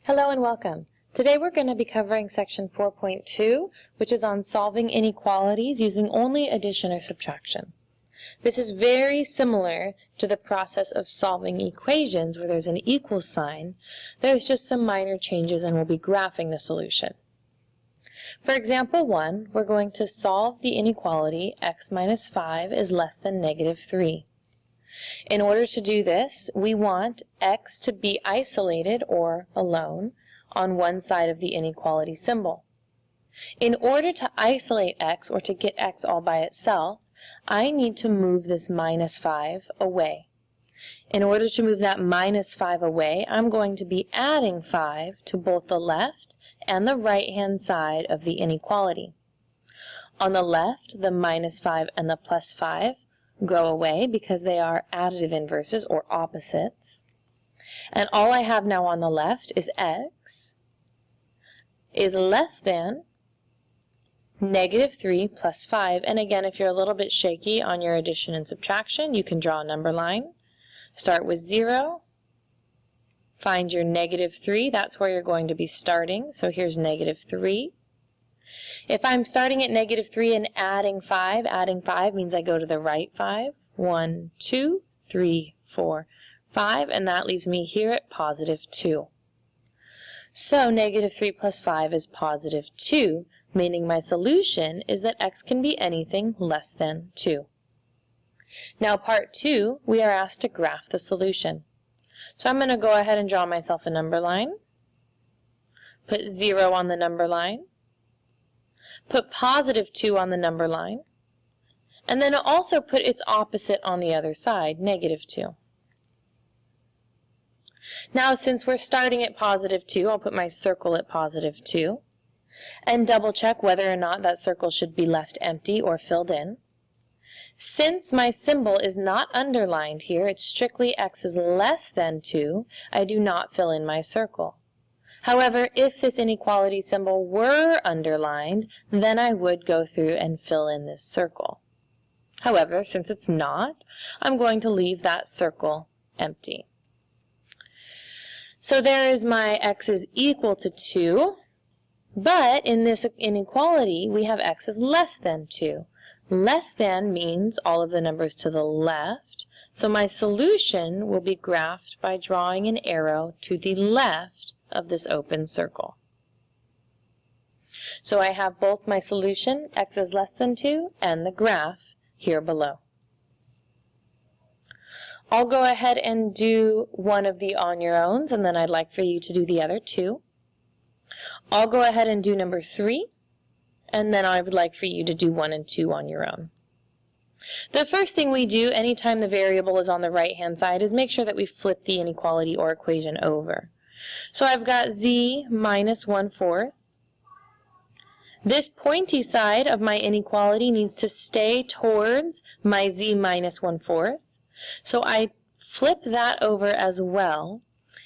Hello and welcome. Today we're going to be covering section 4.2, which is on solving inequalities using only addition or subtraction. This is very similar to the process of solving equations where there's an equal sign. There's just some minor changes and we'll be graphing the solution. For example 1, we're going to solve the inequality x minus 5 is less than negative 3. In order to do this, we want x to be isolated or alone on one side of the inequality symbol. In order to isolate x or to get x all by itself, I need to move this minus 5 away. In order to move that minus 5 away, I'm going to be adding 5 to both the left and the right-hand side of the inequality. On the left, the minus 5 and the plus 5 go away because they are additive inverses or opposites. And all I have now on the left is x is less than negative 3 plus 5. And again, if you're a little bit shaky on your addition and subtraction, you can draw a number line. Start with 0. Find your negative 3. That's where you're going to be starting. So here's negative 3. If I'm starting at negative 3 and adding 5 means I go to the right 5. 1, 2, 3, 4, 5, and that leaves me here at positive 2. So negative 3 plus 5 is positive 2, meaning my solution is that x can be anything less than 2. Now part 2, we are asked to graph the solution. So I'm going to go ahead and draw myself a number line, put 0 on the number line, put positive 2 on the number line, and then also put its opposite on the other side, negative 2. Now since we're starting at positive 2, I'll put my circle at positive 2, and double check whether or not that circle should be left empty or filled in. Since my symbol is not underlined here, it's strictly x is less than 2, I do not fill in my circle. However, if this inequality symbol were underlined, then I would go through and fill in this circle. However, since it's not, I'm going to leave that circle empty. So there is my x is equal to 2, but in this inequality, we have x is less than 2. Less than means all of the numbers to the left, so my solution will be graphed by drawing an arrow to the left of this open circle. So I have both my solution, x is less than 2, and the graph here below. I'll go ahead and do one of the on your owns, and then I'd like for you to do the other two. I'll go ahead and do number 3, and then I would like for you to do 1 and 2 on your own. The first thing we do anytime the variable is on the right-hand side is make sure that we flip the inequality or equation over. So I've got z minus 1/4. This pointy side of my inequality needs to stay towards my z minus 1/4. So I flip that over as well,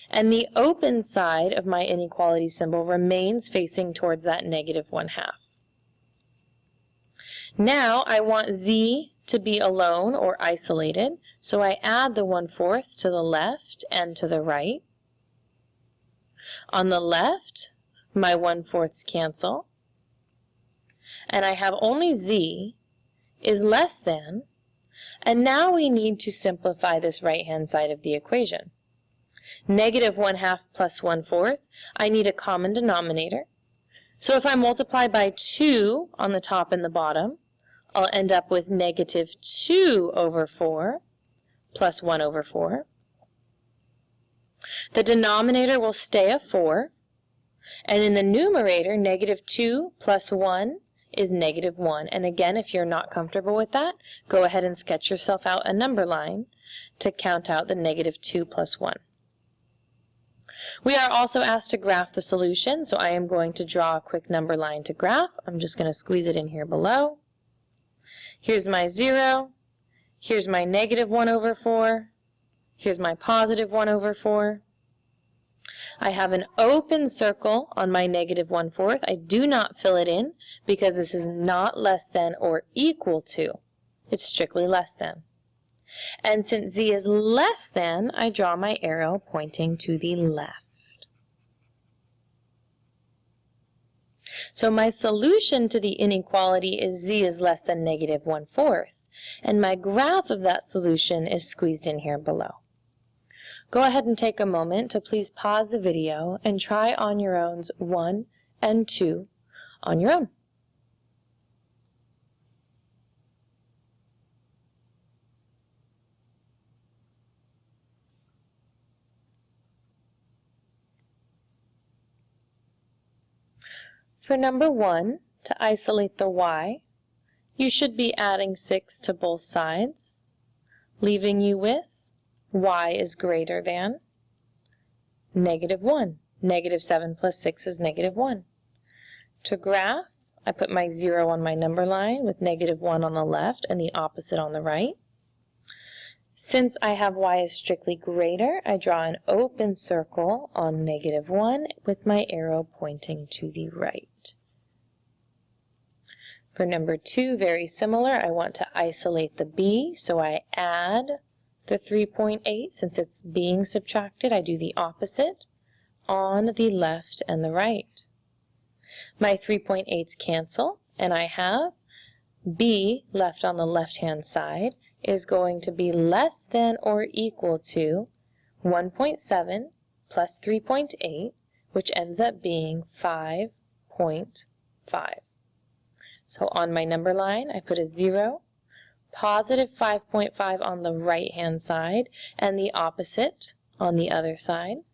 and the open side of my inequality symbol remains facing towards that negative 1/2. Now I want z to be alone or isolated, so I add the 1/4 to the left and to the right. On the left, my 1/4s cancel, and I have only z is less than, and now we need to simplify this right-hand side of the equation. Negative 1/2 plus 1/4, I need a common denominator. So if I multiply by 2 on the top and the bottom, I'll end up with negative 2 over 4 plus 1 over 4. The denominator will stay a 4, and in the numerator, negative 2 plus 1 is negative 1. And again, if you're not comfortable with that, go ahead and sketch yourself out a number line to count out the negative 2 plus 1. We are also asked to graph the solution, so I am going to draw a quick number line to graph. I'm just going to squeeze it in here below. Here's my 0. Here's my negative 1 over 4. Here's my positive 1 over 4. I have an open circle on my negative 1/4. I do not fill it in because this is not less than or equal to. It's strictly less than. And since z is less than, I draw my arrow pointing to the left. So my solution to the inequality is z is less than negative 1/4, and my graph of that solution is squeezed in here below. Go ahead and take a moment to please pause the video and try on your own 1 and 2 on your own. For number 1, to isolate the y, you should be adding 6 to both sides, leaving you with y is greater than negative 1. Negative 7 plus 6 is negative 1. To graph, I put my 0 on my number line with negative 1 on the left and the opposite on the right. Since I have y is strictly greater, I draw an open circle on negative 1 with my arrow pointing to the right. For number 2, very similar, I want to isolate the b, so I add the 3.8. Since it's being subtracted, I do the opposite on the left and the right. My 3.8s cancel, and I have b left on the left-hand side is going to be less than or equal to 1.7 plus 3.8, which ends up being 5.5. So on my number line, I put a 0, positive 5.5 on the right-hand side, and the opposite on the other side.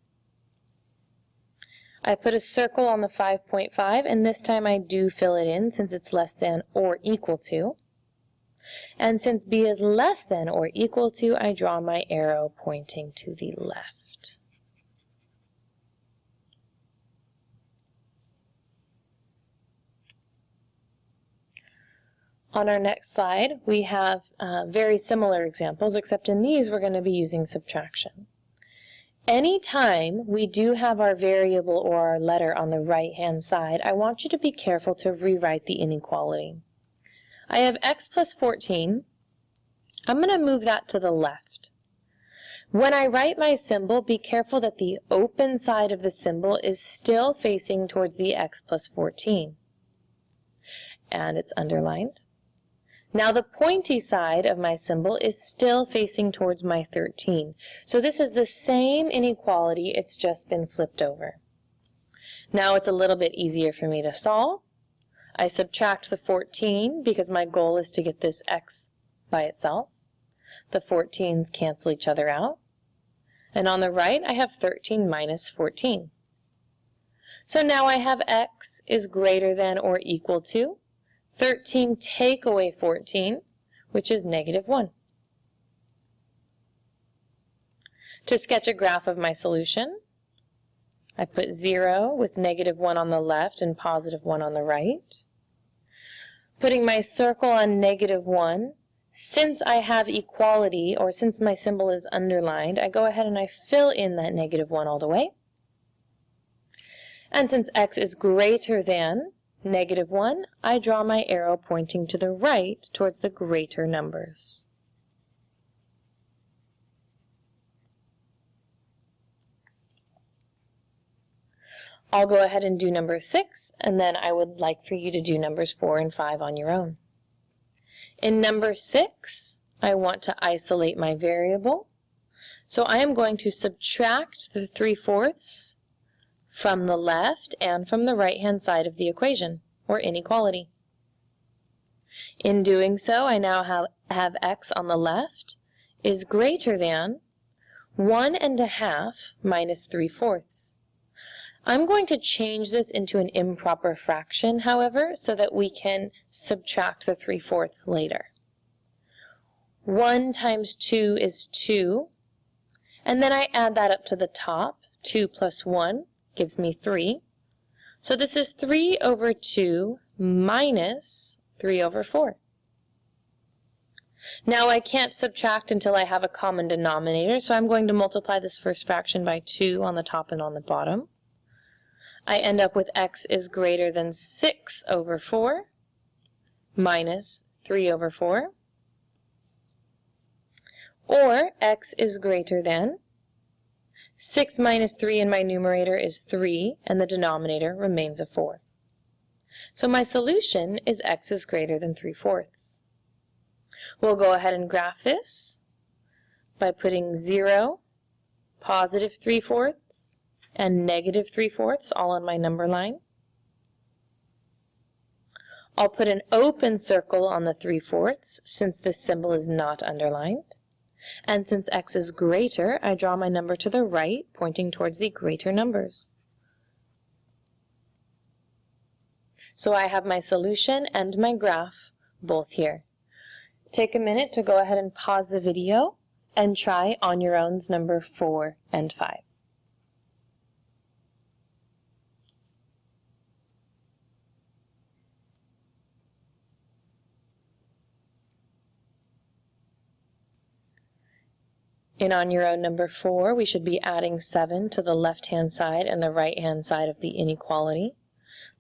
I put a circle on the 5.5, and this time I do fill it in since it's less than or equal to. And since b is less than or equal to, I draw my arrow pointing to the left. On our next slide, we have very similar examples, except in these we're going to be using subtraction. Anytime we do have our variable or our letter on the right-hand side, I want you to be careful to rewrite the inequality. I have x plus 14. I'm going to move that to the left. When I write my symbol, be careful that the open side of the symbol is still facing towards the x plus 14. And it's underlined. Now the pointy side of my symbol is still facing towards my 13. So this is the same inequality, it's just been flipped over. Now it's a little bit easier for me to solve. I subtract the 14 because my goal is to get this x by itself. The 14s cancel each other out. And on the right, I have 13 minus 14. So now I have x is greater than or equal to 13 take away 14, which is negative 1. To sketch a graph of my solution, I put 0 with negative 1 on the left and positive 1 on the right. Putting my circle on negative 1, since I have equality, or since my symbol is underlined, I go ahead and I fill in that negative 1 all the way. And since x is greater than negative 1, I draw my arrow pointing to the right towards the greater numbers. I'll go ahead and do number 6, and then I would like for you to do numbers 4 and 5 on your own. In number 6, I want to isolate my variable, so I am going to subtract the 3/4 from the left and from the right-hand side of the equation, or inequality. In doing so, I now have x on the left is greater than 1½ minus 3/4. I'm going to change this into an improper fraction, however, so that we can subtract the 3/4 later. 1 times 2 is 2, and then I add that up to the top. 2 plus 1 gives me 3. So this is 3 over 2 minus 3 over 4. Now I can't subtract until I have a common denominator, so I'm going to multiply this first fraction by 2 on the top and on the bottom. I end up with x is greater than 6 over 4 minus 3 over 4, or x is greater than 6 minus 3 in my numerator is 3, and the denominator remains a 4. So my solution is x is greater than 3/4. We'll go ahead and graph this by putting 0, positive 3/4, and negative 3/4 all on my number line. I'll put an open circle on the 3/4 since this symbol is not underlined. And since x is greater, I draw my number to the right, pointing towards the greater numbers. So I have my solution and my graph both here. Take a minute to go ahead and pause the video and try on your own's number 4 and 5. In on your own number 4, we should be adding 7 to the left-hand side and the right-hand side of the inequality.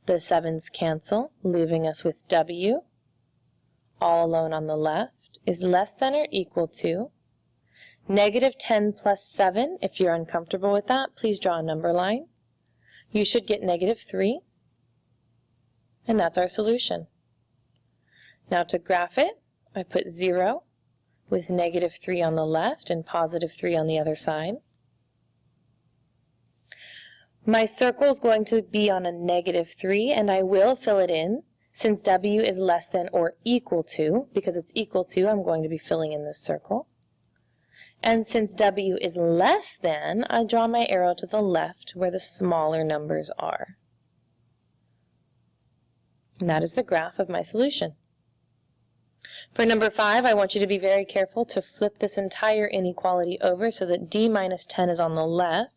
The 7's cancel, leaving us with w, all alone on the left, is less than or equal to negative 10 plus 7. If you're uncomfortable with that, please draw a number line. You should get negative 3, and that's our solution. Now to graph it, I put 0 with negative 3 on the left and positive 3 on the other side. My circle is going to be on a negative 3, and I will fill it in since w is less than or equal to. Because it's equal to, I'm going to be filling in this circle. And since w is less than, I draw my arrow to the left where the smaller numbers are. And that is the graph of my solution. For number 5, I want you to be very careful to flip this entire inequality over so that d minus 10 is on the left.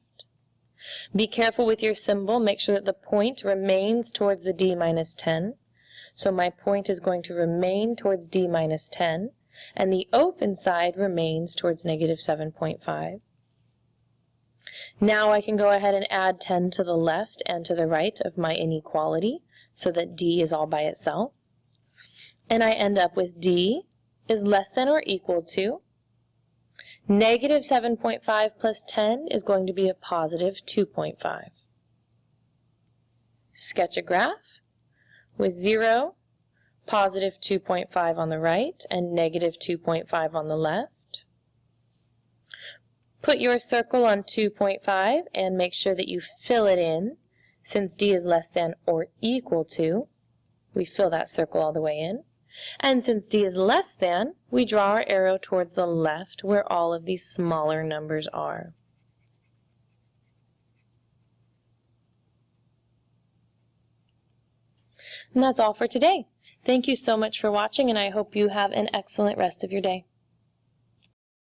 Be careful with your symbol. Make sure that the point remains towards the d minus 10. So my point is going to remain towards d minus 10, and the open side remains towards negative 7.5. Now I can go ahead and add 10 to the left and to the right of my inequality so that d is all by itself. And I end up with d is less than or equal to negative 7.5 plus 10 is going to be a positive 2.5. Sketch a graph with 0, positive 2.5 on the right, and negative 2.5 on the left. Put your circle on 2.5 and make sure that you fill it in. Since d is less than or equal to, we fill that circle all the way in. And since d is less than, we draw our arrow towards the left where all of these smaller numbers are. And that's all for today. Thank you so much for watching, and I hope you have an excellent rest of your day.